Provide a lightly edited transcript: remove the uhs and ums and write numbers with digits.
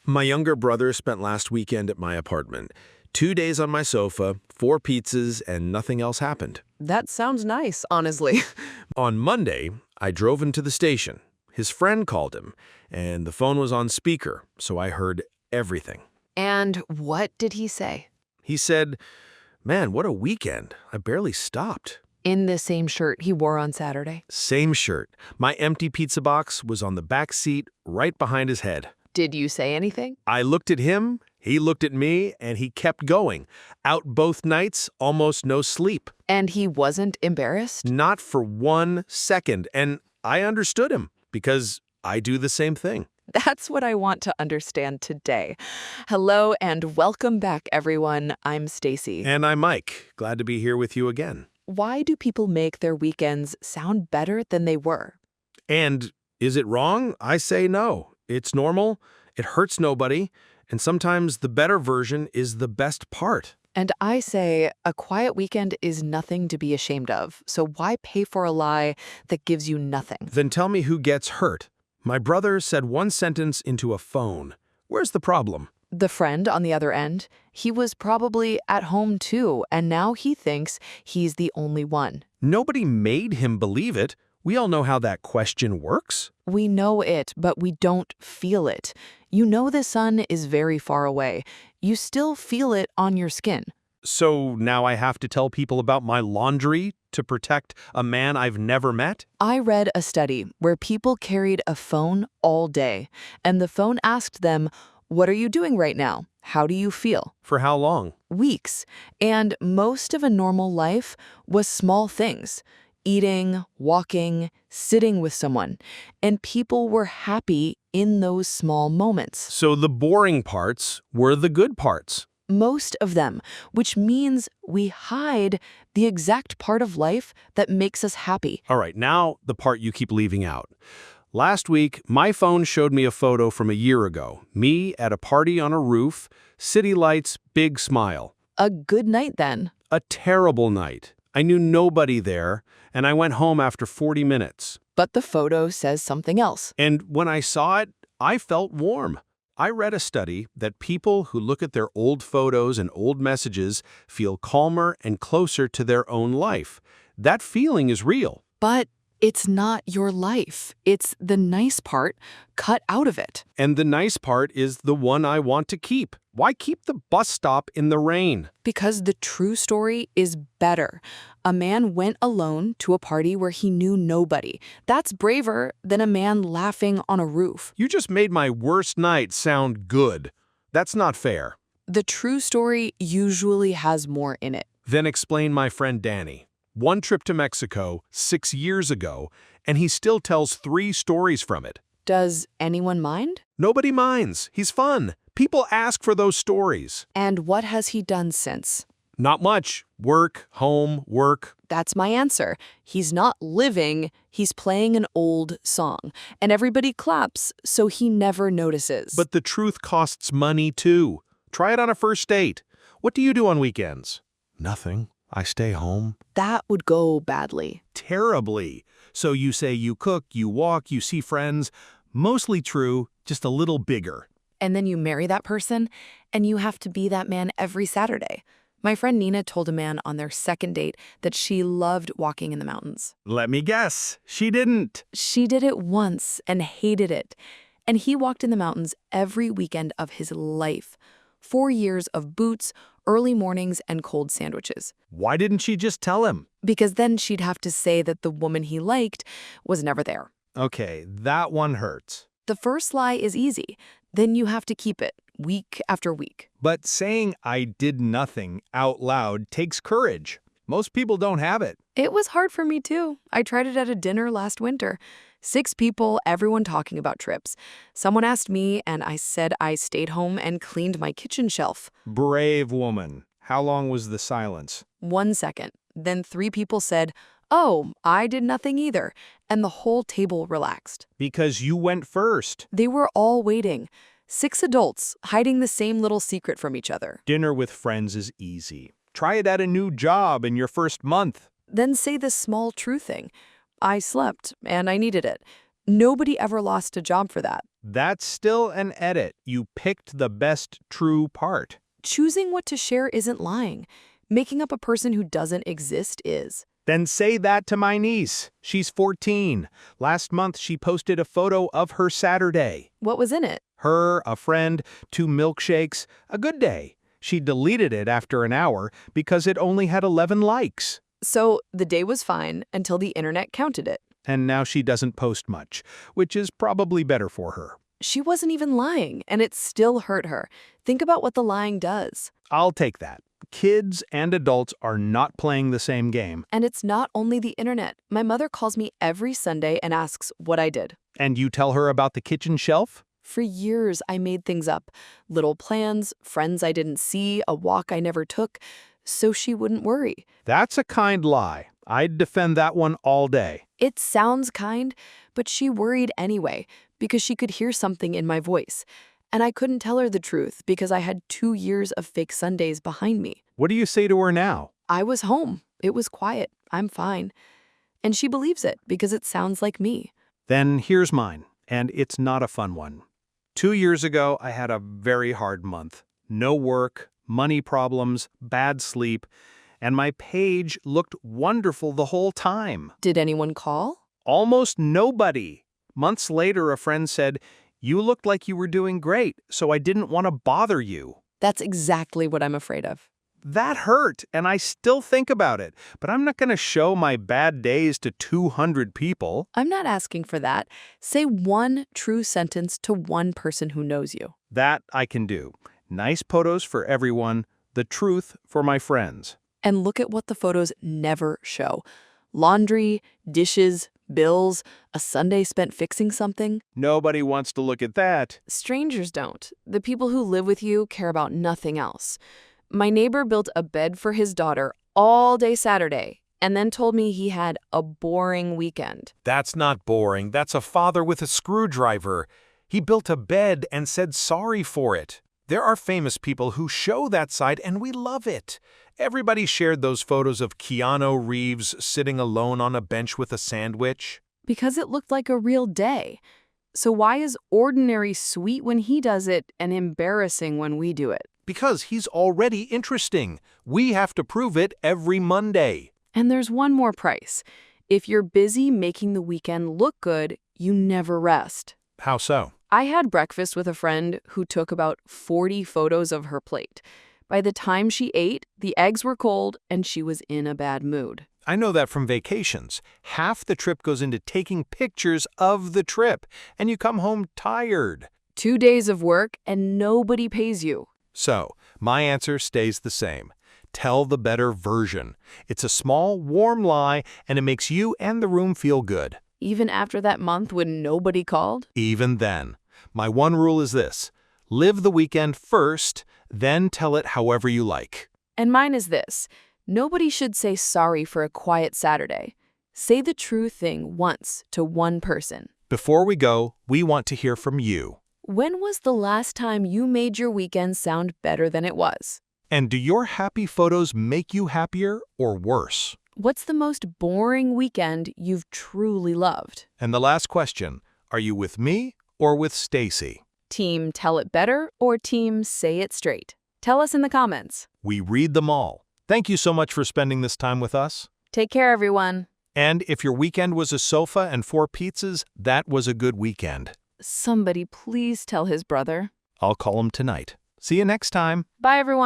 My younger brother spent last weekend at my apartment. 2 days on my sofa, 4 pizzas, and nothing else happened. That sounds nice, honestly. On Monday, I drove him to the station. His friend called him, and the phone was on speaker, so I heard everything. And what did he say? He said, "Man, what a weekend. I barely stopped." In the same shirt he wore on Saturday. Same shirt. My empty pizza box was on the back seat, right behind his head. Did you say anything? I looked at him, he looked at me, and he kept going. Out both nights, almost no sleep. And he wasn't embarrassed? Not for 1 second, and I understood him, because I do the same thing. That's what I want to understand today. Hello and welcome back, everyone. I'm Stasy. And I'm Mike. Glad to be here with you again. Why do people make their weekends sound better than they were? And is it wrong? I say no. It's normal, it hurts nobody, and sometimes the better version is the best part. And I say a quiet weekend is nothing to be ashamed of. So why pay for a lie that gives you nothing? Then tell me who gets hurt. My brother said one sentence into a phone. Where's the problem? The friend on the other end, he was probably at home too, and now he thinks he's the only one. Nobody made him believe it. We all know how that question works. We know it, but we don't feel it. You know the sun is very far away. You still feel it on your skin. So now I have to tell people about my laundry to protect a man I've never met? I read a study where people carried a phone all day, and the phone asked them, "What are you doing right now? How do you feel?" For how long? Weeks. And most of a normal life was small things. Eating, walking, sitting with someone. And people were happy in those small moments. So the boring parts were the good parts. Most of them, which means we hide the exact part of life that makes us happy. All right, now the part you keep leaving out. Last week, my phone showed me a photo from a year ago. Me at a party on a roof, city lights, big smile. A good night then. A terrible night. I knew nobody there, and I went home after 40 minutes. But the photo says something else. And when I saw it, I felt warm. I read a study that people who look at their old photos and old messages feel calmer and closer to their own life. That feeling is real. But it's not your life. It's the nice part cut out of it. And the nice part is the one I want to keep. Why keep the bus stop in the rain? Because the true story is better. A man went alone to a party where he knew nobody. That's braver than a man laughing on a roof. You just made my worst night sound good. That's not fair. The true story usually has more in it. Then explain my friend Danny. One trip to Mexico 6 years ago, and he still tells 3 stories from it. Does anyone mind? Nobody minds. He's fun. People ask for those stories. And what has he done since? Not much. Work, home, work. That's my answer. He's not living, he's playing an old song. And everybody claps, so he never notices. But the truth costs money, too. Try it on a first date. What do you do on weekends? Nothing. I stay home. That would go badly. Terribly. So you say you cook, you walk, you see friends. Mostly true, just a little bigger. And then you marry that person, and you have to be that man every Saturday. My friend Nina told a man on their second date that she loved walking in the mountains. Let me guess. She didn't. She did it once and hated it. And he walked in the mountains every weekend of his life. 4 years of boots, early mornings, and cold sandwiches. Why didn't she just tell him? Because then she'd have to say that the woman he liked was never there. Okay, that one hurts. The first lie is easy. Then you have to keep it, week after week. But saying I did nothing out loud takes courage. Most people don't have it. It was hard for me too. I tried it at a dinner last winter. 6 people, everyone talking about trips. Someone asked me, and I said I stayed home and cleaned my kitchen shelf. Brave woman. How long was the silence? 1 second. Then 3 people said, "Oh, I did nothing either." And the whole table relaxed. Because you went first. They were all waiting. 6 adults, hiding the same little secret from each other. Dinner with friends is easy. Try it at a new job in your first month. Then say the small true thing. I slept, and I needed it. Nobody ever lost a job for that. That's still an edit. You picked the best true part. Choosing what to share isn't lying. Making up a person who doesn't exist is. Then say that to my niece. She's 14. Last month, she posted a photo of her Saturday. What was in it? Her, a friend, 2 milkshakes, a good day. She deleted it after an hour because it only had 11 likes. So the day was fine until the internet counted it. And now she doesn't post much, which is probably better for her. She wasn't even lying, and it still hurt her. Think about what the lying does. I'll take that. Kids and adults are not playing the same game. And it's not only the internet. My mother calls me every Sunday and asks what I did. And you tell her about the kitchen shelf? For years, I made things up. Little plans, friends I didn't see, a walk I never took, so she wouldn't worry. That's a kind lie. I'd defend that one all day. It sounds kind, but she worried anyway because she could hear something in my voice. And I couldn't tell her the truth because I had 2 years of fake Sundays behind me. What do you say to her now? I was home. It was quiet. I'm fine. And she believes it because it sounds like me. Then here's mine, and it's not a fun one. 2 years ago, I had a very hard month. No work, money problems, bad sleep, and my page looked wonderful the whole time. Did anyone call? Almost nobody. Months later, a friend said, "You looked like you were doing great, so I didn't want to bother you." That's exactly what I'm afraid of. That hurt, and I still think about it, but I'm not going to show my bad days to 200 people. I'm not asking for that. Say one true sentence to one person who knows you. That I can do. Nice photos for everyone, the truth for my friends. And look at what the photos never show. Laundry, dishes, bills, a Sunday spent fixing something. Nobody wants to look at that. Strangers don't. The people who live with you care about nothing else. My neighbor built a bed for his daughter all day Saturday and then told me he had a boring weekend. That's not boring. That's a father with a screwdriver. He built a bed and said sorry for it. There are famous people who show that side, and we love it. Everybody shared those photos of Keanu Reeves sitting alone on a bench with a sandwich. Because it looked like a real day. So why is ordinary sweet when he does it and embarrassing when we do it? Because he's already interesting. We have to prove it every Monday. And there's one more price. If you're busy making the weekend look good, you never rest. How so? I had breakfast with a friend who took about 40 photos of her plate. By the time she ate, the eggs were cold and she was in a bad mood. I know that from vacations. Half the trip goes into taking pictures of the trip, and you come home tired. 2 days of work and nobody pays you. So, my answer stays the same. Tell the better version. It's a small, warm lie, and it makes you and the room feel good. Even after that month when nobody called? Even then. My one rule is this: live the weekend first, then tell it however you like. And mine is this: nobody should say sorry for a quiet Saturday. Say the true thing once to one person. Before we go, we want to hear from you. When was the last time you made your weekend sound better than it was? And do your happy photos make you happier or worse? What's the most boring weekend you've truly loved? And the last question, are you with me or with Stasy? Team Tell It Better or Team Say It Straight? Tell us in the comments. We read them all. Thank you so much for spending this time with us. Take care, everyone. And if your weekend was a sofa and 4 pizzas, that was a good weekend. Somebody please tell his brother. I'll call him tonight. See you next time. Bye, everyone.